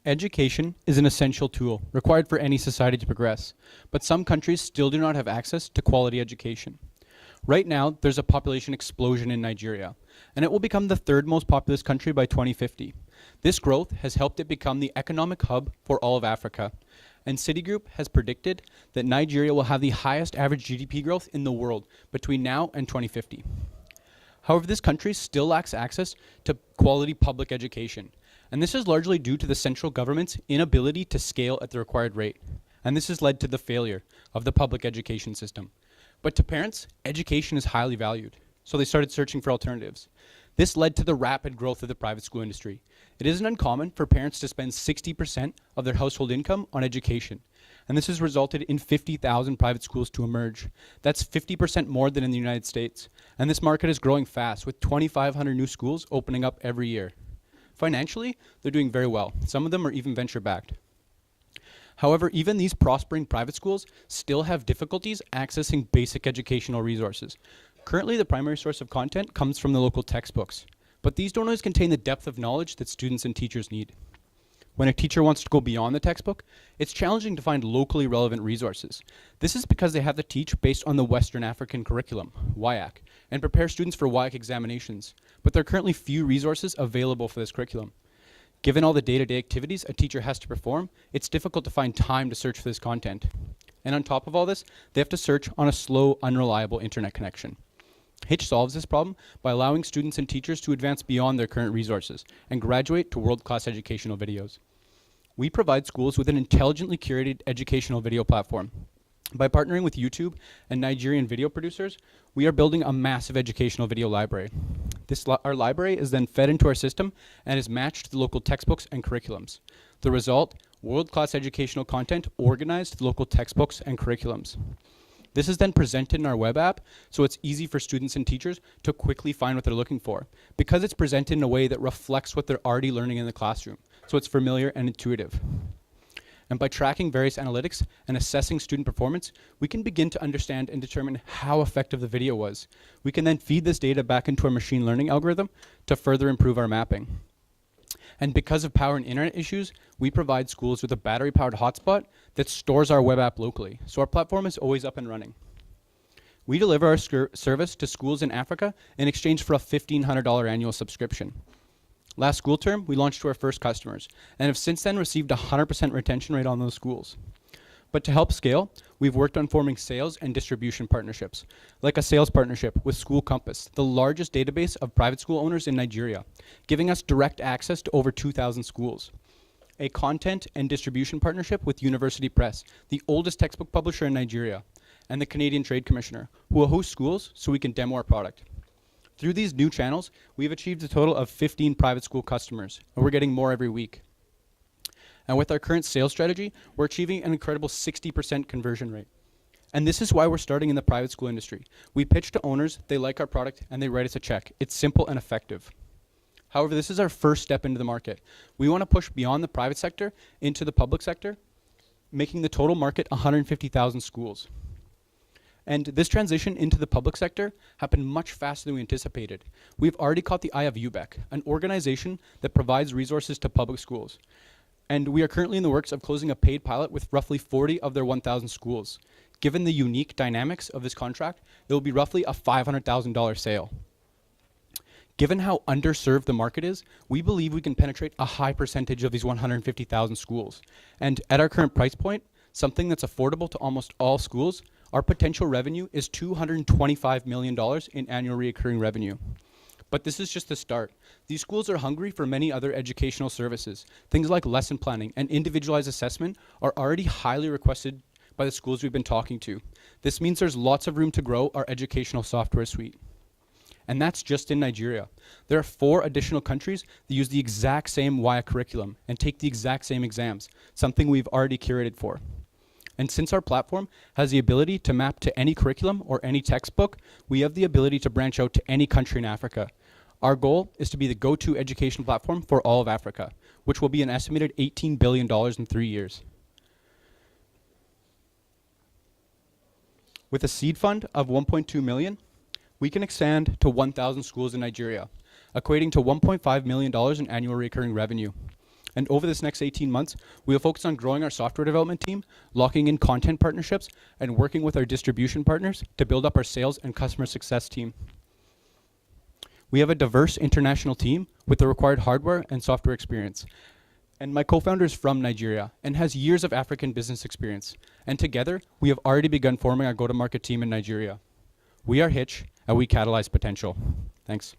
Education is an essential tool required for any society to progress, but some countries still do not have access to quality education. Right now, there's a population explosion in Nigeria, and it will become the third most populous country by 2050. This growth has helped it become the economic hub for all of Africa, and Citigroup has predicted that Nigeria will have the highest average GDP growth in the world between now and 2050. However, this country still lacks access to quality public education, and this is largely due to the central government's inability to scale at the required rate. And this has led to the failure of the public education system. But to parents, education is highly valued, so they started searching for alternatives. This led to the rapid growth of the private school industry. It isn't uncommon for parents to spend 60% of their household income on education, and this has resulted in 50,000 private schools to emerge. That's 50% more than in the United States, and this market is growing fast, with 2,500 new schools opening up every year. Financially, they're doing very well. Some of them are even venture-backed. However, even these prospering private schools still have difficulties accessing basic educational resources. Currently, the primary source of content comes from the local textbooks, but these don't always contain the depth of knowledge that students and teachers need. When a teacher wants to go beyond the textbook, it's challenging to find locally relevant resources. This is because they have to teach based on the Western African curriculum, WIAC, and prepare students for WIAC examinations, but there are currently few resources available for this curriculum. Given all the day-to-day activities a teacher has to perform, it's difficult to find time to search for this content. And on top of all this, they have to search on a slow, unreliable internet connection. Hitch solves this problem by allowing students and teachers to advance beyond their current resources and graduate to world-class educational videos. We provide schools with an intelligently curated educational video platform. By partnering with YouTube and Nigerian video producers, we are building a massive educational video library. Our library is then fed into our system and is matched to the local textbooks and curriculums. The result, world-class educational content organized to local textbooks and curriculums. This is then presented in our web app, so it's easy for students and teachers to quickly find what they're looking for, because it's presented in a way that reflects what they're already learning in the classroom, so it's familiar and intuitive. And by tracking various analytics and assessing student performance, we can begin to understand and determine how effective the video was. We can then feed this data back into our machine learning algorithm to further improve our mapping. And because of power and internet issues, we provide schools with a battery-powered hotspot that stores our web app locally, so our platform is always up and running. We deliver our service to schools in Africa in exchange for a $1,500 annual subscription. Last school term, we launched to our first customers, and have since then received a 100% retention rate on those schools. But to help scale, we've worked on forming sales and distribution partnerships, like a sales partnership with School Compass, the largest database of private school owners in Nigeria, giving us direct access to over 2,000 schools. A content and distribution partnership with University Press, the oldest textbook publisher in Nigeria, and the Canadian Trade Commissioner, who will host schools so we can demo our product. Through these new channels, we've achieved a total of 15 private school customers, and we're getting more every week. And with our current sales strategy, we're achieving an incredible 60% conversion rate. And this is why we're starting in the private school industry. We pitch to owners, they like our product, and they write us a check. It's simple and effective. However, this is our first step into the market. We want to push beyond the private sector into the public sector, making the total market 150,000 schools. And this transition into the public sector happened much faster than we anticipated. We've already caught the eye of UBEC, an organization that provides resources to public schools. And we are currently in the works of closing a paid pilot with roughly 40 of their 1,000 schools. Given the unique dynamics of this contract, it will be roughly a $500,000 sale. Given how underserved the market is, we believe we can penetrate a high percentage of these 150,000 schools. And at our current price point, something that's affordable to almost all schools, our potential revenue is $225 million in annual recurring revenue. But this is just the start. These schools are hungry for many other educational services. Things like lesson planning and individualized assessment are already highly requested by the schools we've been talking to. This means there's lots of room to grow our educational software suite. And that's just in Nigeria. There are 4 additional countries that use the exact same WIAC curriculum and take the exact same exams, something we've already curated for. And since our platform has the ability to map to any curriculum or any textbook, we have the ability to branch out to any country in Africa. Our goal is to be the go-to education platform for all of Africa, which will be an estimated $18 billion in 3 years. With a seed fund of $1.2 million, we can expand to 1,000 schools in Nigeria, equating to $1.5 million in annual recurring revenue. And over this next 18 months, we will focus on growing our software development team, locking in content partnerships, and working with our distribution partners to build up our sales and customer success team. We have a diverse international team with the required hardware and software experience. And my co-founder is from Nigeria and has years of African business experience. And together, we have already begun forming our go-to-market team in Nigeria. We are Hitch, and we catalyze potential. Thanks.